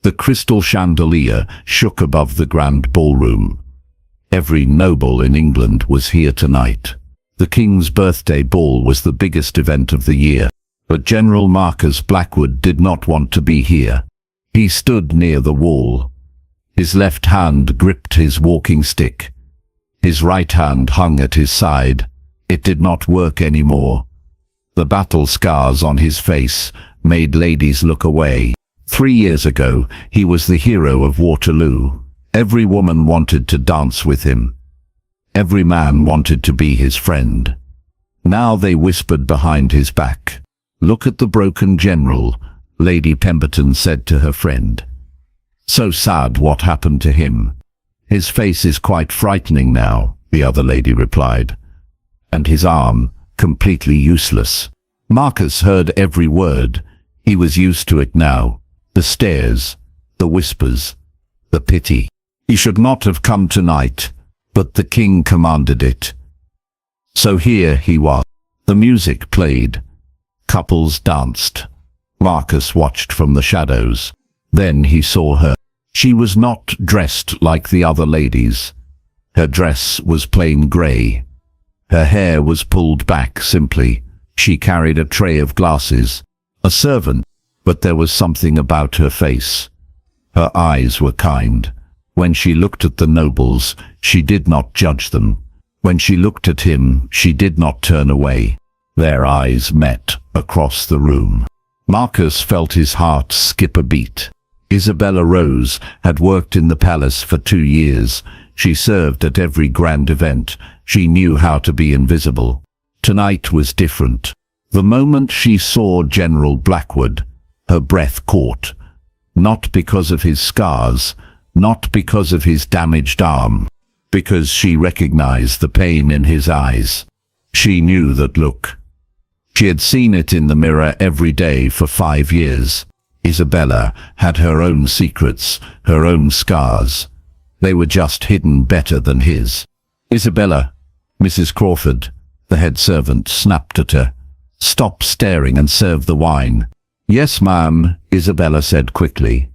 The crystal chandelier shook above the grand ballroom. Every noble in England was here tonight. The King's birthday ball was the biggest event of the year, but General Marcus Blackwood did not want to be here. He stood near the wall. His left hand gripped his walking stick. His right hand hung at his side. It did not work anymore. The battle scars on his face made ladies look away. 3 years ago, he was the hero of Waterloo. Every woman wanted to dance with him. Every man wanted to be his friend. Now they whispered behind his back. "Look at the broken general," Lady Pemberton said to her friend. "So sad what happened to him. His face is quite frightening now," the other lady replied. "And his arm, completely useless." Marcus heard every word. He was used to it now. The stares, the whispers, the pity. He should not have come tonight, but the king commanded it. So here he was. The music played. Couples danced. Marcus watched from the shadows. Then he saw her. She was not dressed like the other ladies. Her dress was plain grey. Her hair was pulled back simply. She carried a tray of glasses. A servant, but there was something about her face. Her eyes were kind. When she looked at the nobles, she did not judge them. When she looked at him, she did not turn away. Their eyes met across the room. Marcus felt his heart skip a beat. Isabella Rose had worked in the palace for 2 years. She served at every grand event. She knew how to be invisible. Tonight was different. The moment she saw General Blackwood, her breath caught. Not because of his scars, not because of his damaged arm, because she recognized the pain in his eyes. She knew that look. She had seen it in the mirror every day for 5 years. Isabella had her own secrets, her own scars. They were just hidden better than his. "Isabella," Mrs. Crawford, the head servant, snapped at her. "Stop staring and serve the wine." "Yes, ma'am," Isabella said quickly.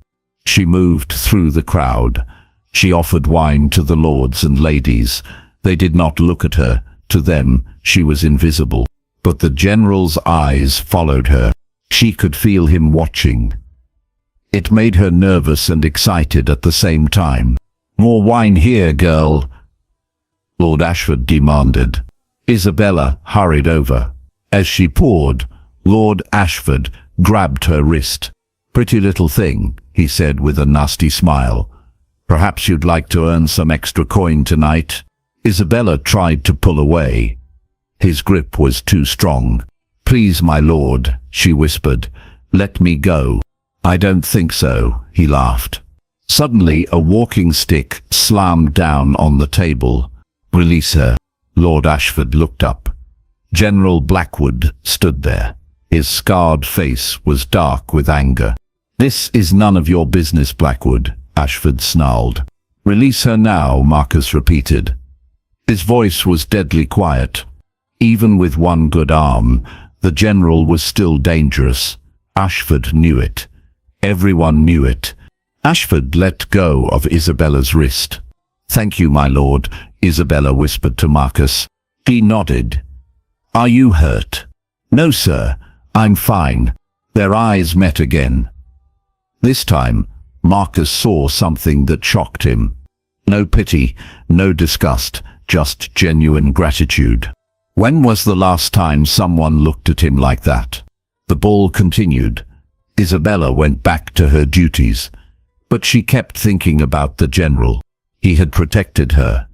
She moved through the crowd. She offered wine to the lords and ladies. They did not look at her. To them, she was invisible. But the general's eyes followed her. She could feel him watching. It made her nervous and excited at the same time. "More wine here, girl," Lord Ashford demanded. Isabella hurried over. As she poured, Lord Ashford grabbed her wrist. "Pretty little thing," he said with a nasty smile. "Perhaps you'd like to earn some extra coin tonight." Isabella tried to pull away. His grip was too strong. "Please, my lord," she whispered, "let me go." "I don't think so," he laughed. Suddenly, a walking stick slammed down on the table. "Release her." Lord Ashford looked up. General Blackwood stood there. His scarred face was dark with anger. "This is none of your business, Blackwood," Ashford snarled. "Release her now," Marcus repeated. His voice was deadly quiet. Even with one good arm, the general was still dangerous. Ashford knew it. Everyone knew it. Ashford let go of Isabella's wrist. "Thank you, my lord," Isabella whispered to Marcus. He nodded. "Are you hurt?" "No, sir. I'm fine." Their eyes met again. This time, Marcus saw something that shocked him. No pity, no disgust, just genuine gratitude. When was the last time someone looked at him like that? The ball continued. Isabella went back to her duties, but she kept thinking about the general. He had protected her.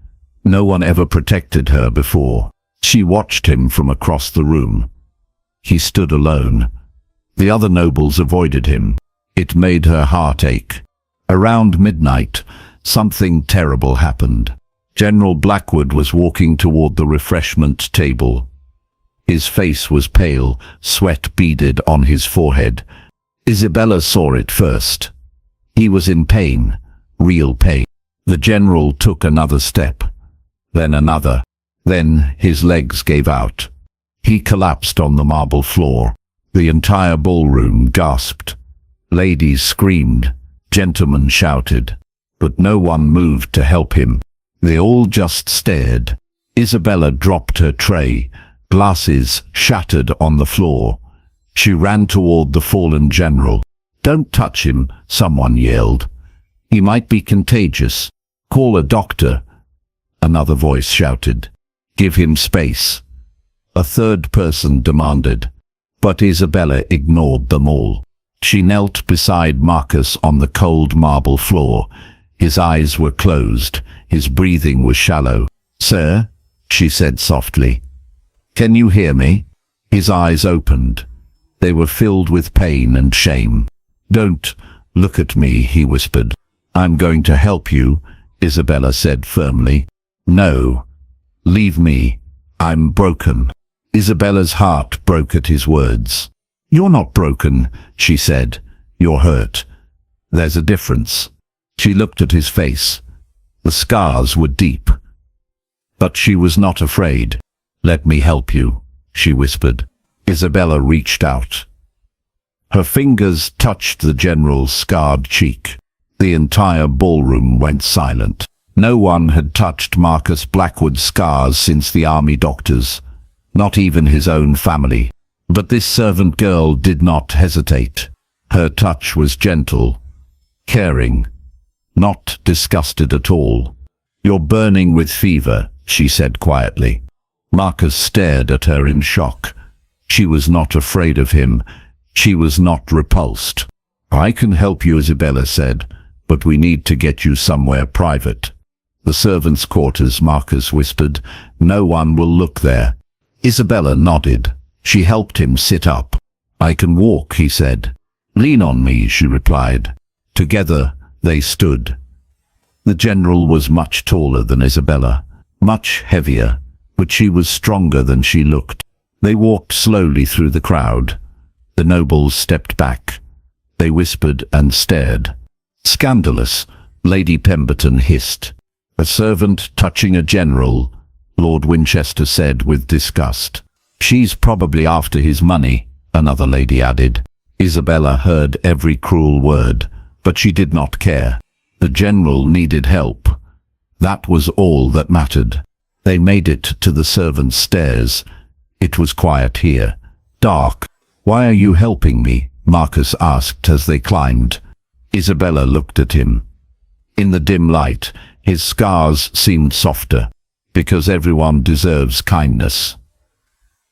No one ever protected her before. She watched him from across the room. He stood alone. The other nobles avoided him. It made her heart ache. Around midnight, something terrible happened. General Blackwood was walking toward the refreshment table. His face was pale, sweat beaded on his forehead. Isabella saw it first. He was in pain, real pain. The general took another step, then another. Then his legs gave out. He collapsed on the marble floor. The entire ballroom gasped. Ladies screamed. gentleman shouted. But no one moved to help him. They all just stared. Isabella dropped her tray. Glasses shattered on the floor. She ran toward the fallen general. "Don't touch him," someone yelled. "He might be contagious. Call a doctor." Another voice shouted. "Give him space." A third person demanded. But Isabella ignored them all. She knelt beside Marcus on the cold marble floor. His eyes were closed. His breathing was shallow. "Sir," she said softly. "Can you hear me?" His eyes opened. They were filled with pain and shame. "Don't look at me," he whispered. "I'm going to help you," Isabella said firmly. "No. Leave me. I'm broken." Isabella's heart broke at his words. "You're not broken," she said. "You're hurt. There's a difference." She looked at his face. The scars were deep. But she was not afraid. "Let me help you," she whispered. Isabella reached out. Her fingers touched the general's scarred cheek. The entire ballroom went silent. No one had touched Marcus Blackwood's scars since the army doctors, not even his own family. But this servant girl did not hesitate. Her touch was gentle, caring, not disgusted at all. "You're burning with fever," she said quietly. Marcus stared at her in shock. She was not afraid of him. She was not repulsed. "I can help you," Isabella said, "but we need to get you somewhere private." "The servants' quarters," Marcus whispered. "No one will look there." Isabella nodded. She helped him sit up. "I can walk," he said. "Lean on me," she replied. Together they stood. The general was much taller than Isabella, much heavier, but she was stronger than she looked. They walked slowly through the crowd. The nobles stepped back. They whispered and stared. "Scandalous," Lady Pemberton hissed. "A servant touching a general," Lord Winchester said with disgust. "She's probably after his money," another lady added. Isabella heard every cruel word, but she did not care. The general needed help. That was all that mattered. They made it to the servants' stairs. It was quiet here, dark. "Why are you helping me?" Marcus asked as they climbed. Isabella looked at him. In the dim light, his scars seemed softer. "Because everyone deserves kindness,"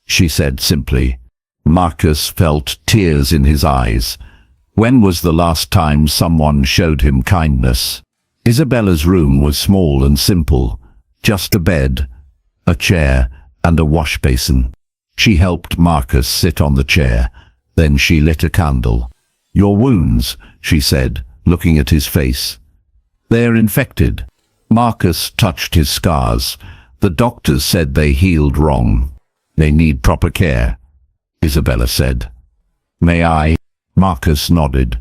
she said simply. Marcus felt tears in his eyes. When was the last time someone showed him kindness? Isabella's room was small and simple. Just a bed, a chair, and a wash basin. She helped Marcus sit on the chair. Then she lit a candle. "Your wounds," she said, looking at his face. "They're infected." Marcus touched his scars. "The doctors said they healed wrong. They need proper care," Isabella said. "May I?" Marcus nodded.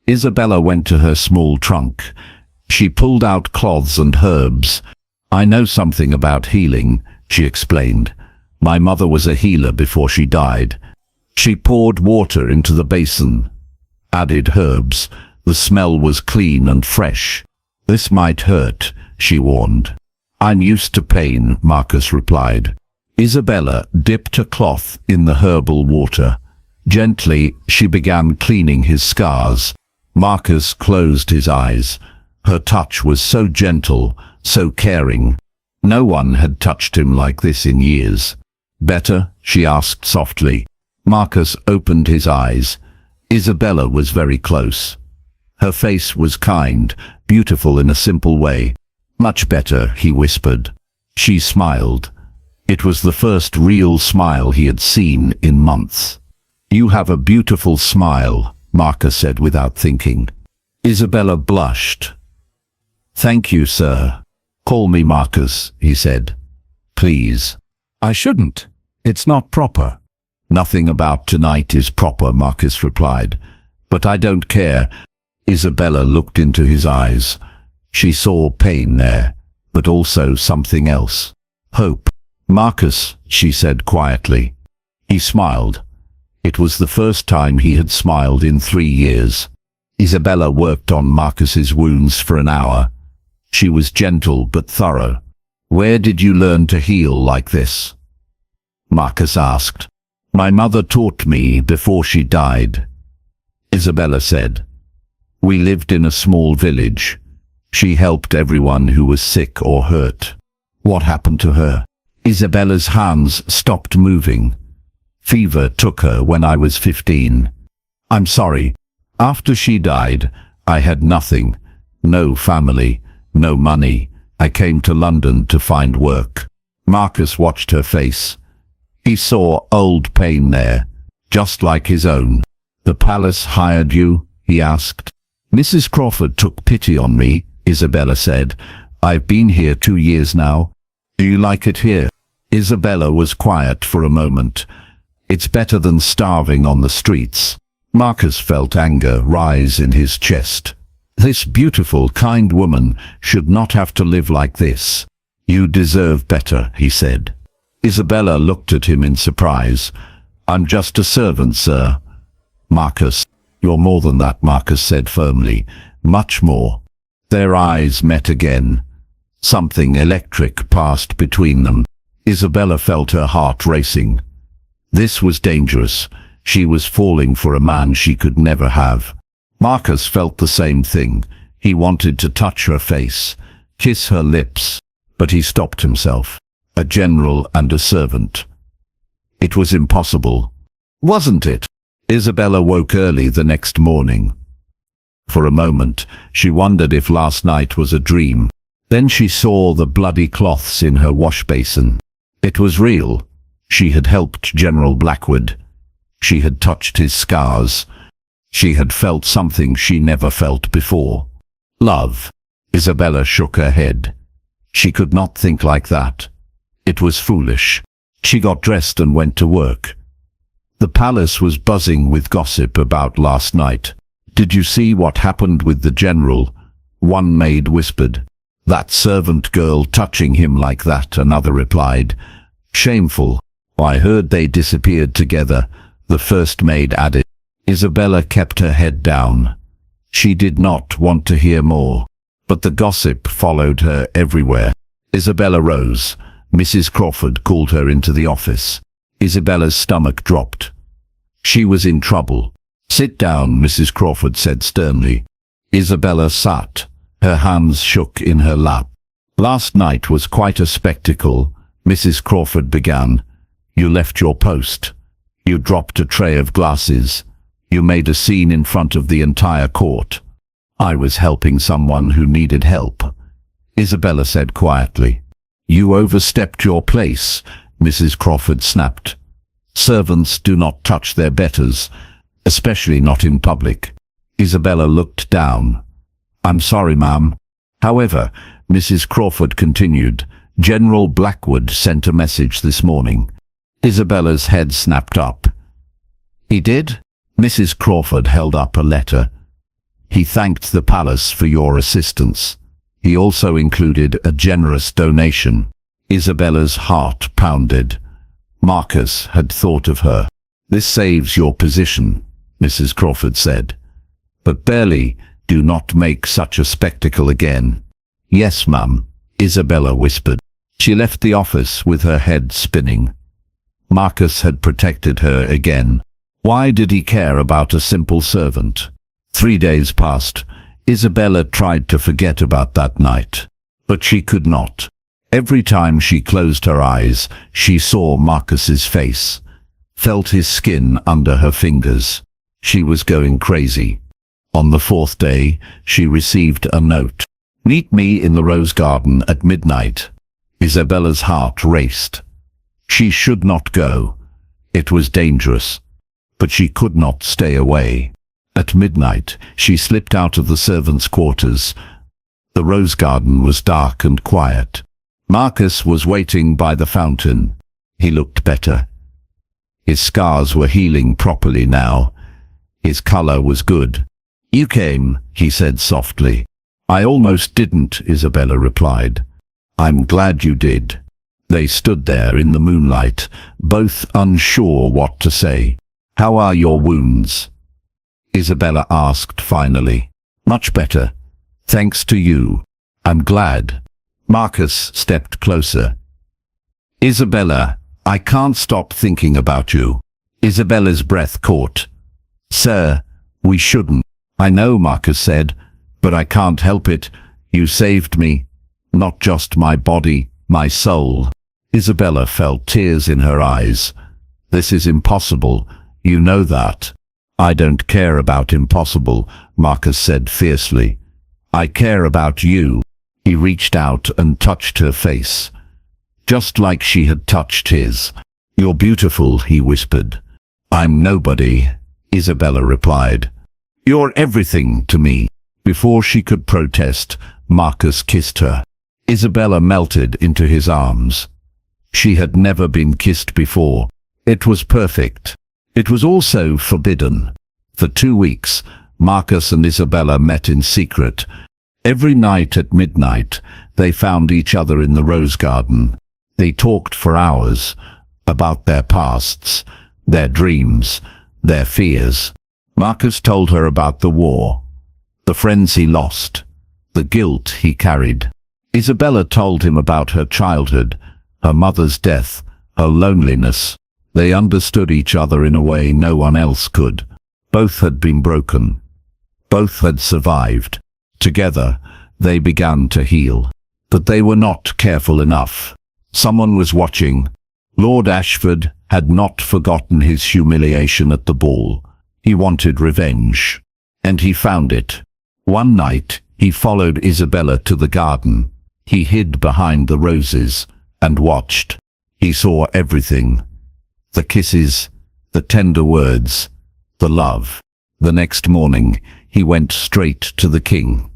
Isabella went to her small trunk. She pulled out cloths and herbs. "I know something about healing," she explained. "My mother was a healer before she died." She poured water into the basin, added herbs. The smell was clean and fresh. "This might hurt," she warned. "I'm used to pain," Marcus replied. Isabella dipped a cloth in the herbal water. Gently, she began cleaning his scars. Marcus closed his eyes. Her touch was so gentle, so caring. No one had touched him like this in years. "Better?" she asked softly. Marcus opened his eyes. Isabella was very close. Her face was kind, beautiful in a simple way. "Much better," he whispered. She smiled. It was the first real smile he had seen in months. "You have a beautiful smile," Marcus said without thinking. Isabella blushed. "Thank you, sir." "Call me Marcus," he said. "Please." "I shouldn't. It's not proper." "Nothing about tonight is proper," Marcus replied. "But I don't care." Isabella looked into his eyes. She saw pain there, but also something else. Hope. "Marcus," she said quietly. He smiled. It was the first time he had smiled in 3 years. Isabella worked on Marcus's wounds for an hour. She was gentle but thorough. "Where did you learn to heal like this?" Marcus asked. "My mother taught me before she died," Isabella said. "We lived in a small village. She helped everyone who was sick or hurt." "What happened to her?" Isabella's hands stopped moving. "Fever took her when I was 15. I'm sorry. After she died, I had nothing. No family, no money. I came to London to find work." Marcus watched her face. He saw old pain there, just like his own. "The palace hired you?" he asked. "Mrs. Crawford took pity on me," Isabella said. "I've been here 2 years now. Do you like it here?" Isabella was quiet for a moment. "It's better than starving on the streets." Marcus felt anger rise in his chest. This beautiful, kind woman should not have to live like this. "You deserve better," he said. Isabella looked at him in surprise. "I'm just a servant, sir." "Marcus, you're more than that," Marcus said firmly. "Much more." Their eyes met again. Something electric passed between them. Isabella felt her heart racing. This was dangerous. She was falling for a man she could never have. Marcus felt the same thing. He wanted to touch her face, kiss her lips, but he stopped himself. A general and a servant. It was impossible, wasn't it? Isabella woke early the next morning. For a moment, she wondered if last night was a dream. Then she saw the bloody cloths in her wash basin. It was real. She had helped General Blackwood. She had touched his scars. She had felt something she never felt before. Love. Isabella shook her head. She could not think like that. It was foolish. She got dressed and went to work. The palace was buzzing with gossip about last night. "Did you see what happened with the general?" one maid whispered. "That servant girl touching him like that," another replied. "Shameful." "I heard they disappeared together," the first maid added. Isabella kept her head down. She did not want to hear more, but the gossip followed her everywhere. Isabella Rose. Mrs. Crawford called her into the office. Isabella's stomach dropped. She was in trouble. "Sit down," Mrs. Crawford said sternly. Isabella sat. Her hands shook in her lap. "Last night was quite a spectacle," Mrs. Crawford began. "You left your post. You dropped a tray of glasses. You made a scene in front of the entire court." "I was helping someone who needed help," Isabella said quietly. "You overstepped your place," Mrs. Crawford snapped. "Servants do not touch their betters, especially not in public." Isabella looked down. "I'm sorry, ma'am." "However," Mrs. Crawford continued, "General Blackwood sent a message this morning." Isabella's head snapped up. "He did?" Mrs. Crawford held up a letter. "He thanked the palace for your assistance. He also included a generous donation." Isabella's heart pounded. Marcus had thought of her. "This saves your position," Mrs. Crawford said. "But barely. Do not make such a spectacle again." "Yes, ma'am," Isabella whispered. She left the office with her head spinning. Marcus had protected her again. Why did he care about a simple servant? 3 days passed. Isabella tried to forget about that night, but she could not. Every time she closed her eyes, she saw Marcus's face, felt his skin under her fingers. She was going crazy. On the 4th day, she received a note. "Meet me in the rose garden at midnight." Isabella's heart raced. She should not go. It was dangerous, but she could not stay away. At midnight, she slipped out of the servants' quarters. The rose garden was dark and quiet. Marcus was waiting by the fountain. He looked better. His scars were healing properly now. His color was good. "You came," he said softly. "I almost didn't," Isabella replied. "I'm glad you did." They stood there in the moonlight, both unsure what to say. "How are your wounds?" Isabella asked finally. Much better. Thanks to you. I'm glad. Marcus stepped closer. Isabella, I can't stop thinking about you. Isabella's breath caught. Sir, we shouldn't. I know, Marcus said, but I can't help it. You saved me. Not just my body, my soul. Isabella felt tears in her eyes. This is impossible. You know that. I don't care about impossible, Marcus said fiercely. I care about you. He reached out and touched her face, just like she had touched his. You're beautiful, he whispered. I'm nobody, Isabella replied. You're everything to me. Before she could protest, Marcus kissed her. Isabella melted into his arms. She had never been kissed before. It was perfect. It was also forbidden. For 2 weeks, Marcus and Isabella met in secret. Every night at midnight, they found each other in the rose garden. They talked for hours about their pasts, their dreams, their fears. Marcus told her about the war, the friends he lost, the guilt he carried. Isabella told him about her childhood, her mother's death, her loneliness. They understood each other in a way no one else could. Both had been broken. Both had survived. Together, they began to heal. But they were not careful enough. Someone was watching. Lord Ashford had not forgotten his humiliation at the ball. He wanted revenge. And he found it. One night, he followed Isabella to the garden. He hid behind the roses and watched. He saw everything. The kisses, the tender words, the love. The next morning, he went straight to the king.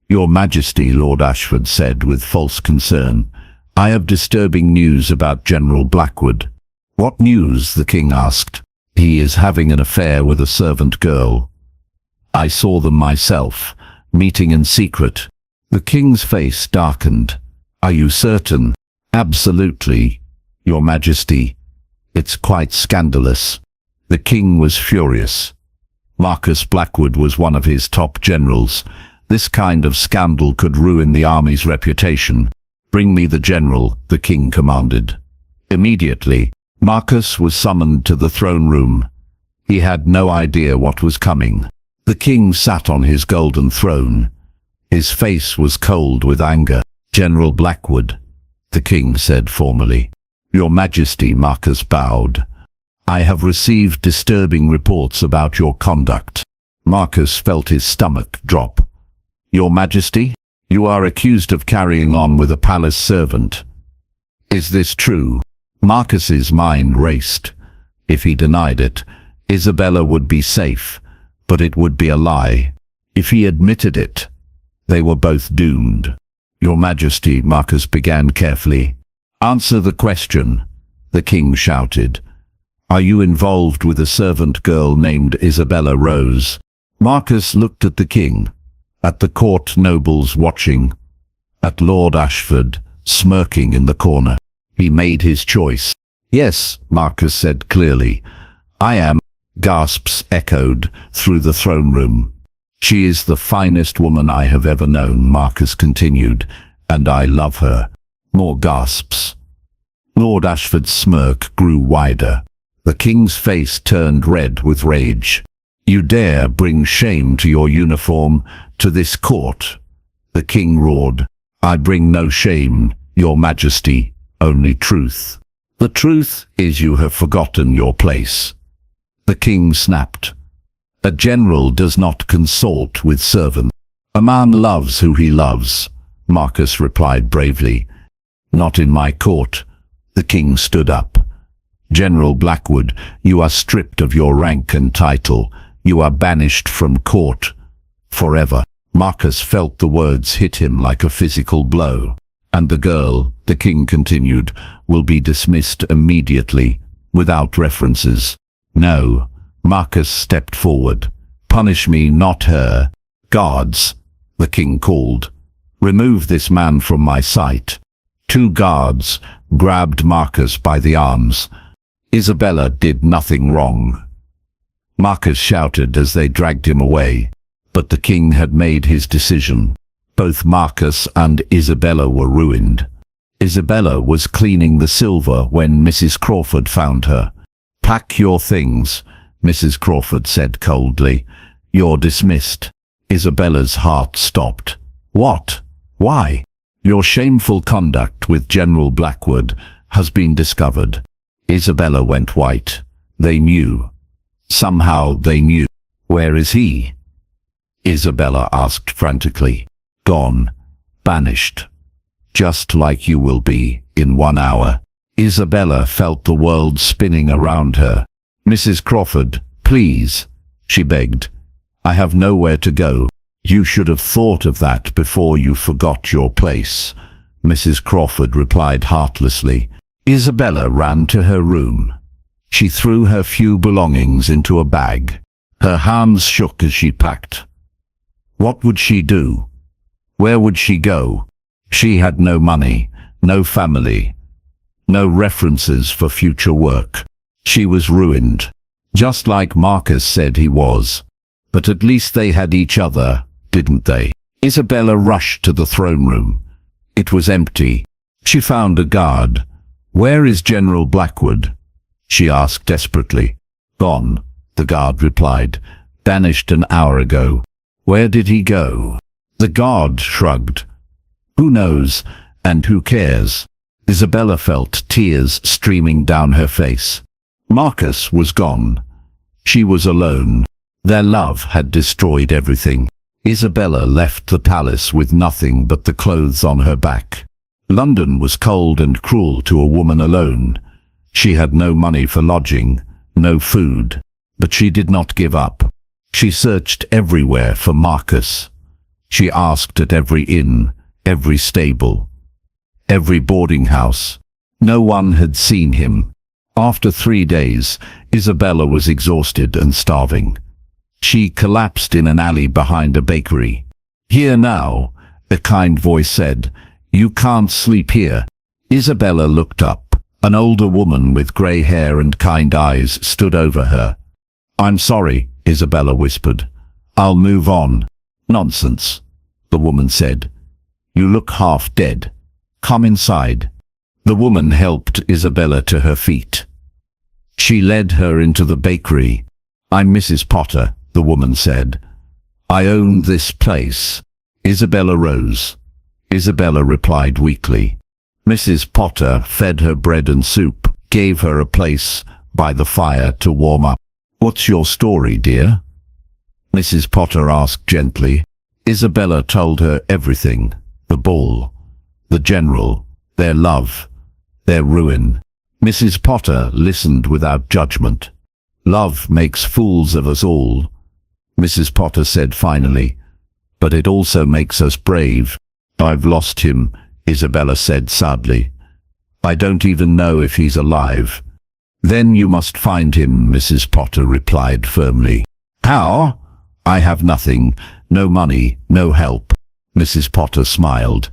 Your Majesty, Lord Ashford said with false concern, I have disturbing news about General Blackwood. What news? The king asked. He is having an affair with a servant girl. I saw them myself, meeting in secret. The king's face darkened. Are you certain? Absolutely, Your Majesty. It's quite scandalous. The king was furious. Marcus Blackwood was one of his top generals. This kind of scandal could ruin the army's reputation. Bring me the general, the king commanded. Immediately, Marcus was summoned to the throne room. He had no idea what was coming. The king sat on his golden throne. His face was cold with anger. General Blackwood, the king said formally. Your Majesty, Marcus bowed. I have received disturbing reports about your conduct. Marcus felt his stomach drop. Your Majesty, you are accused of carrying on with a palace servant. Is this true? Marcus's mind raced. If he denied it, Isabella would be safe, but it would be a lie. If he admitted it, they were both doomed. Your Majesty, Marcus began carefully. Answer the question, the king shouted. Are you involved with a servant girl named Isabella Rose? Marcus looked at the king, at the court nobles watching, at Lord Ashford, smirking in the corner. He made his choice. Yes, Marcus said clearly. I am. Gasps echoed through the throne room. She is the finest woman I have ever known, Marcus continued, and I love her. More gasps. Lord Ashford's smirk grew wider. The king's face turned red with rage. You dare bring shame to your uniform, to this court? The king roared. I bring no shame, Your Majesty, only truth. The truth is you have forgotten your place. The king snapped. A general does not consort with servants. A man loves who he loves, Marcus replied bravely. Not in my court. The king stood up. General Blackwood, you are stripped of your rank and title. You are banished from court. Forever. Marcus felt the words hit him like a physical blow. And the girl, the king continued, will be dismissed immediately, without references. No. Marcus stepped forward. Punish me, not her. Guards, the king called. Remove this man from my sight. 2 guards grabbed Marcus by the arms. Isabella did nothing wrong. Marcus shouted as they dragged him away. But the king had made his decision. Both Marcus and Isabella were ruined. Isabella was cleaning the silver when Mrs. Crawford found her. "Pack your things," Mrs. Crawford said coldly. "You're dismissed." Isabella's heart stopped. "What? Why?" "Your shameful conduct with General Blackwood has been discovered." Isabella went white. They knew. Somehow they knew. "Where is he?" Isabella asked frantically. "Gone. Banished. Just like you will be in 1 hour." Isabella felt the world spinning around her. "Mrs. Crawford, please," she begged. "I have nowhere to go." "You should have thought of that before you forgot your place," Mrs. Crawford replied heartlessly. Isabella ran to her room. She threw her few belongings into a bag. Her hands shook as she packed. What would she do? Where would she go? She had no money, no family, no references for future work. She was ruined, just like Marcus said he was. But at least they had each other, didn't they? Isabella rushed to the throne room. It was empty. She found a guard. "Where is General Blackwood?" she asked desperately. "Gone," the guard replied. "Banished an hour ago." "Where did he go?" The guard shrugged. "Who knows, and who cares?" Isabella felt tears streaming down her face. Marcus was gone. She was alone. Their love had destroyed everything. Isabella left the palace with nothing but the clothes on her back. London was cold and cruel to a woman alone. She had no money for lodging, no food, but she did not give up. She searched everywhere for Marcus. She asked at every inn, every stable, every boarding house. No one had seen him. After 3 days, Isabella was exhausted and starving. She collapsed in an alley behind a bakery. "Here now," a kind voice said. "You can't sleep here." Isabella looked up. An older woman with grey hair and kind eyes stood over her. "I'm sorry," Isabella whispered. "I'll move on." "Nonsense," the woman said. "You look half dead. Come inside." The woman helped Isabella to her feet. She led her into the bakery. "I'm Mrs. Potter," the woman said. "I own this place." Isabella Rose. Isabella replied weakly. Mrs. Potter fed her bread and soup, gave her a place by the fire to warm up. "What's your story, dear?" Mrs. Potter asked gently. Isabella told her everything. The ball, the general, their love, their ruin. Mrs. Potter listened without judgment. "Love makes fools of us all," Mrs. Potter said finally, "but it also makes us brave." "I've lost him," Isabella said sadly. "I don't even know if he's alive." "Then you must find him," Mrs. Potter replied firmly. "How?" "I have nothing, no money, no help." Mrs. Potter smiled.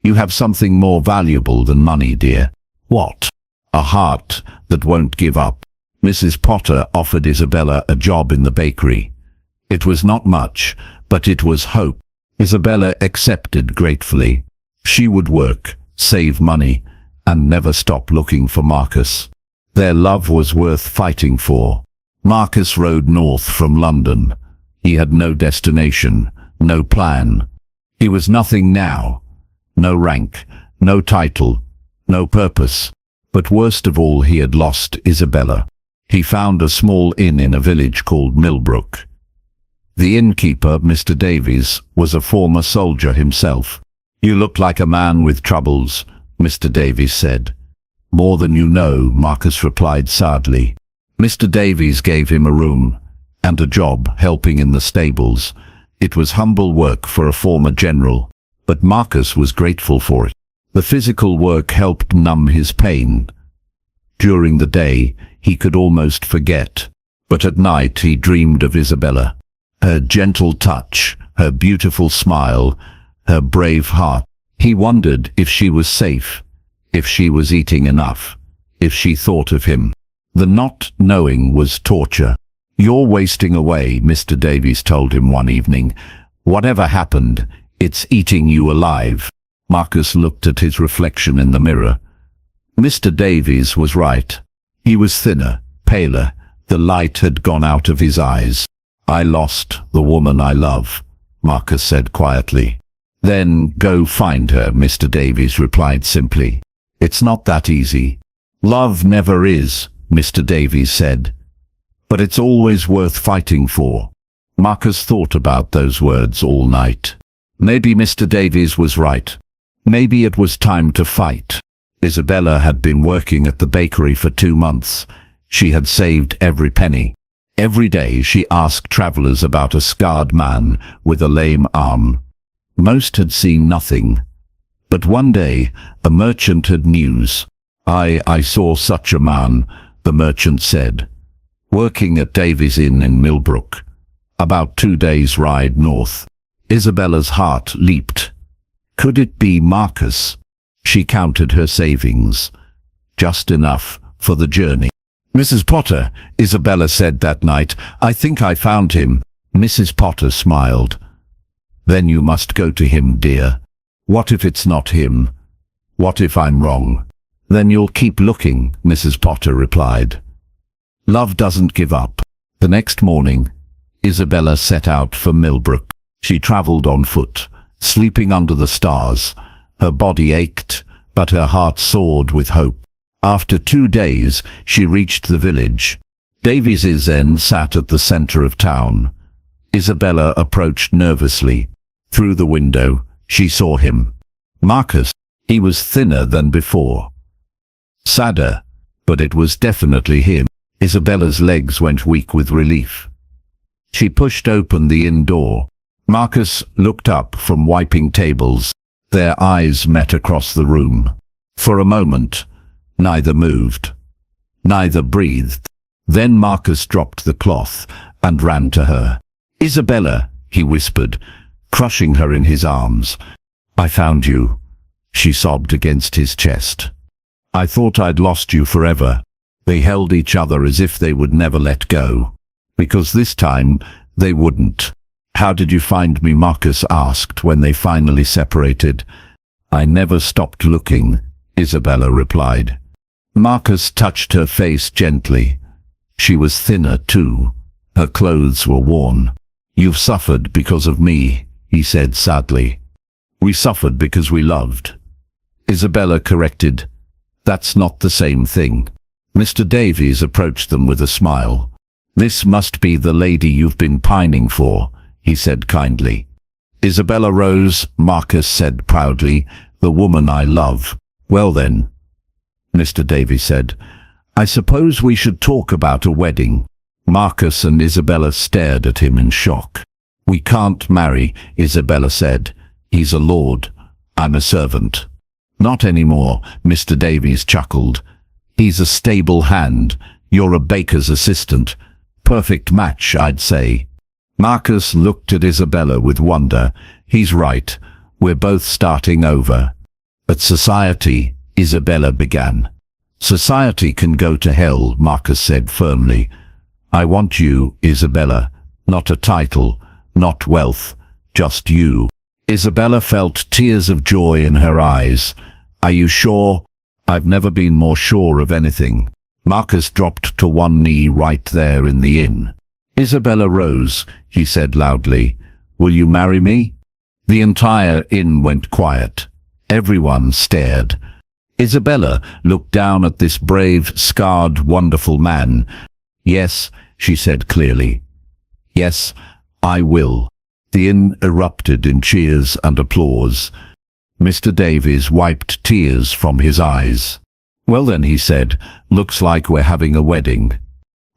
"You have something more valuable than money, dear." "What?" "A heart that won't give up." Mrs. Potter offered Isabella a job in the bakery. It was not much, but it was hope. Isabella accepted gratefully. She would work, save money, and never stop looking for Marcus. Their love was worth fighting for. Marcus rode north from London. He had no destination, no plan. He was nothing now. No rank, no title, no purpose. But worst of all, he had lost Isabella. He found a small inn in a village called Millbrook. The innkeeper, Mr. Davies, was a former soldier himself. "You look like a man with troubles," Mr. Davies said. "More than you know," Marcus replied sadly. Mr. Davies gave him a room and a job helping in the stables. It was humble work for a former general, but Marcus was grateful for it. The physical work helped numb his pain. During the day, he could almost forget, but at night he dreamed of Isabella. Her gentle touch, her beautiful smile, her brave heart. He wondered if she was safe, if she was eating enough, if she thought of him. The not knowing was torture. "You're wasting away," Mr. Davies told him one evening. "Whatever happened, it's eating you alive." Marcus looked at his reflection in the mirror. Mr. Davies was right. He was thinner, paler. The light had gone out of his eyes. "I lost the woman I love," Marcus said quietly. "Then go find her," Mr. Davies replied simply. "It's not that easy." "Love never is," Mr. Davies said. "But it's always worth fighting for." Marcus thought about those words all night. Maybe Mr. Davies was right. Maybe it was time to fight. Isabella had been working at the bakery for 2 months. She had saved every penny. Every day she asked travelers about a scarred man with a lame arm. Most had seen nothing. But one day, a merchant had news. I saw such a man," the merchant said, "working at Davies Inn in Millbrook, about 2 days' ride north." Isabella's heart leaped. Could it be Marcus? She counted her savings. Just enough for the journey. "Mrs. Potter," Isabella said that night, "I think I found him." Mrs. Potter smiled. "Then you must go to him, dear." "What if it's not him? What if I'm wrong?" "Then you'll keep looking," Mrs. Potter replied. Love doesn't give up. The next morning, Isabella set out for Millbrook. She travelled on foot, sleeping under the stars. Her body ached, but her heart soared with hope. After 2 days, she reached the village. Davies' Inn sat at the centre of town. Isabella approached nervously. Through the window, she saw him. Marcus. He was thinner than before. Sadder, but it was definitely him. Isabella's legs went weak with relief. She pushed open the inn door. Marcus looked up from wiping tables. Their eyes met across the room. For a moment, neither moved. Neither breathed. Then Marcus dropped the cloth and ran to her. "Isabella," he whispered, crushing her in his arms. "I found you," she sobbed against his chest. "I thought I'd lost you forever." They held each other as if they would never let go. Because this time, they wouldn't. "How did you find me?" Marcus asked when they finally separated. "I never stopped looking," Isabella replied. Marcus touched her face gently. She was thinner too. Her clothes were worn. "You've suffered because of me," he said sadly. "We suffered because we loved." Isabella corrected. "That's not the same thing." Mr. Davies approached them with a smile. "This must be the lady you've been pining for," he said kindly. "Isabella Rose," Marcus said proudly, "the woman I love." "Well then," Mr. Davies said, "I suppose we should talk about a wedding." Marcus and Isabella stared at him in shock. "We can't marry," Isabella said. "He's a lord. I'm a servant." "Not anymore," Mr. Davies chuckled. "He's a stable hand. You're a baker's assistant. Perfect match, I'd say." Marcus looked at Isabella with wonder. "He's right. We're both starting over." "But society," Isabella began. "Society can go to hell," Marcus said firmly. "I want you, Isabella. Not a title, not wealth, just you." Isabella felt tears of joy in her eyes. "Are you sure?" "I've never been more sure of anything." Marcus dropped to one knee right there in the inn. "Isabella Rose," he said loudly, "will you marry me?" The entire inn went quiet. Everyone stared. Isabella looked down at this brave, scarred, wonderful man. "Yes," she said clearly. "Yes, I will." The inn erupted in cheers and applause. Mr. Davies wiped tears from his eyes. "Well then," he said, "looks like we're having a wedding."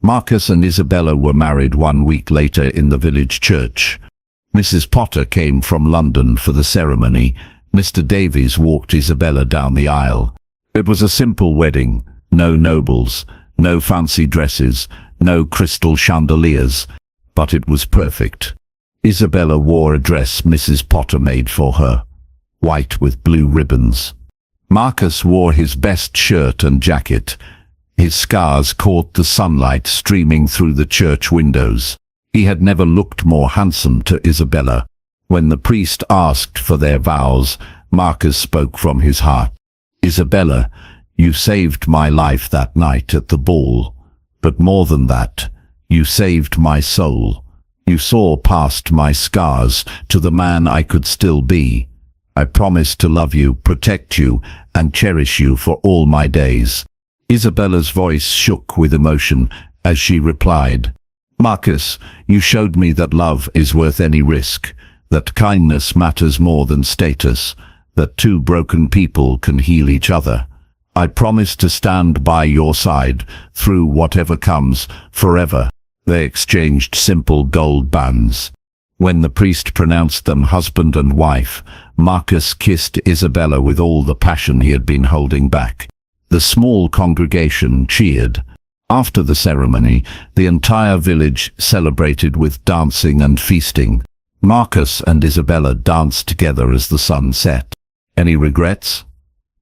Marcus and Isabella were married 1 week later in the village church. Mrs. Potter came from London for the ceremony. Mr. Davies walked Isabella down the aisle. It was a simple wedding. No nobles, no fancy dresses, no crystal chandeliers. But it was perfect. Isabella wore a dress Mrs. Potter made for her, white with blue ribbons. Marcus wore his best shirt and jacket. His scars caught the sunlight streaming through the church windows. He had never looked more handsome to Isabella. When the priest asked for their vows, Marcus spoke from his heart. "Isabella, you saved my life that night at the ball. But more than that, you saved my soul. You saw past my scars to the man I could still be. I promise to love you, protect you, and cherish you for all my days." Isabella's voice shook with emotion as she replied, "Marcus, you showed me that love is worth any risk, that kindness matters more than status, that two broken people can heal each other. I promise to stand by your side through whatever comes, forever." They exchanged simple gold bands. When the priest pronounced them husband and wife, Marcus kissed Isabella with all the passion he had been holding back. The small congregation cheered. After the ceremony, the entire village celebrated with dancing and feasting. Marcus and Isabella danced together as the sun set. "Any regrets?"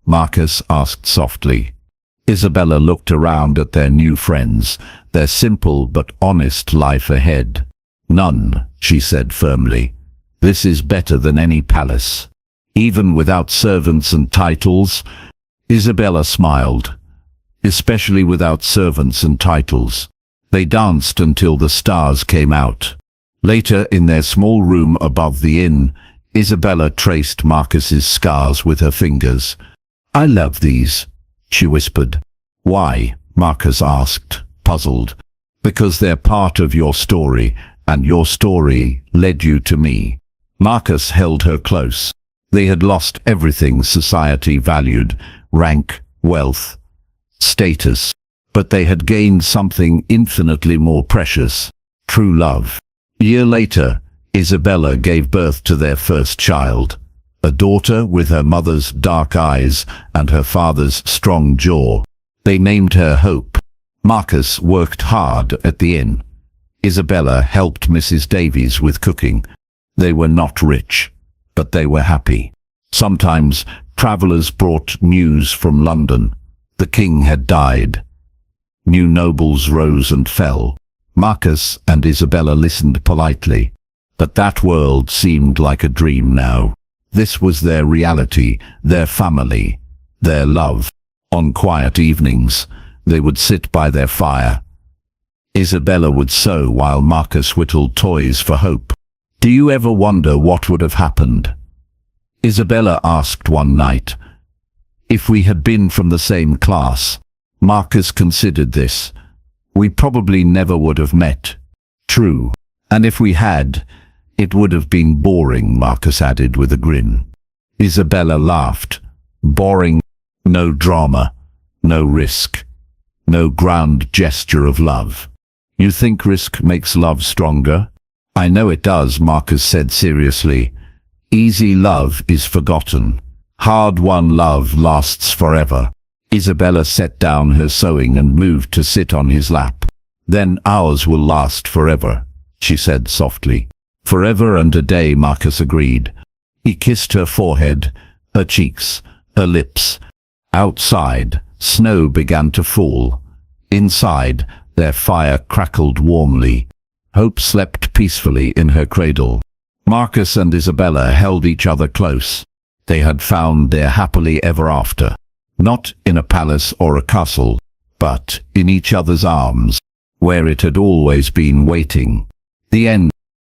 Marcus asked softly. Isabella looked around at their new friends, their simple but honest life ahead. "None," she said firmly. "This is better than any palace. Even without servants and titles." Isabella smiled. "Especially without servants and titles." They danced until the stars came out. Later, in their small room above the inn, Isabella traced Marcus's scars with her fingers. "I love these," she whispered. "Why?" Marcus asked, puzzled. "Because they're part of your story, and your story led you to me." Marcus held her close. They had lost everything society valued: rank, wealth, status. But they had gained something infinitely more precious: true love. A year later, Isabella gave birth to their first child, a daughter with her mother's dark eyes and her father's strong jaw. They named her Hope. Marcus worked hard at the inn. Isabella helped Mrs. Davies with cooking. They were not rich, but they were happy. Sometimes travelers brought news from London. The king had died. New nobles rose and fell. Marcus and Isabella listened politely, but that world seemed like a dream now. This was their reality, their family, their love. On quiet evenings, they would sit by their fire. Isabella would sew while Marcus whittled toys for Hope. "Do you ever wonder what would have happened?" Isabella asked one night. "If we had been from the same class." Marcus considered this. "We probably never would have met." "True. And if we had, it would have been boring," Marcus added with a grin. Isabella laughed. "Boring? No drama, no risk, no grand gesture of love." "You think risk makes love stronger?" "I know it does," Marcus said seriously. "Easy love is forgotten. Hard-won love lasts forever." Isabella set down her sewing and moved to sit on his lap. "Then ours will last forever," she said softly. "Forever and a day," Marcus agreed. He kissed her forehead, her cheeks, her lips. Outside, snow began to fall. Inside, their fire crackled warmly. Hope slept peacefully in her cradle. Marcus and Isabella held each other close. They had found their happily ever after. Not in a palace or a castle, but in each other's arms, where it had always been waiting. The end.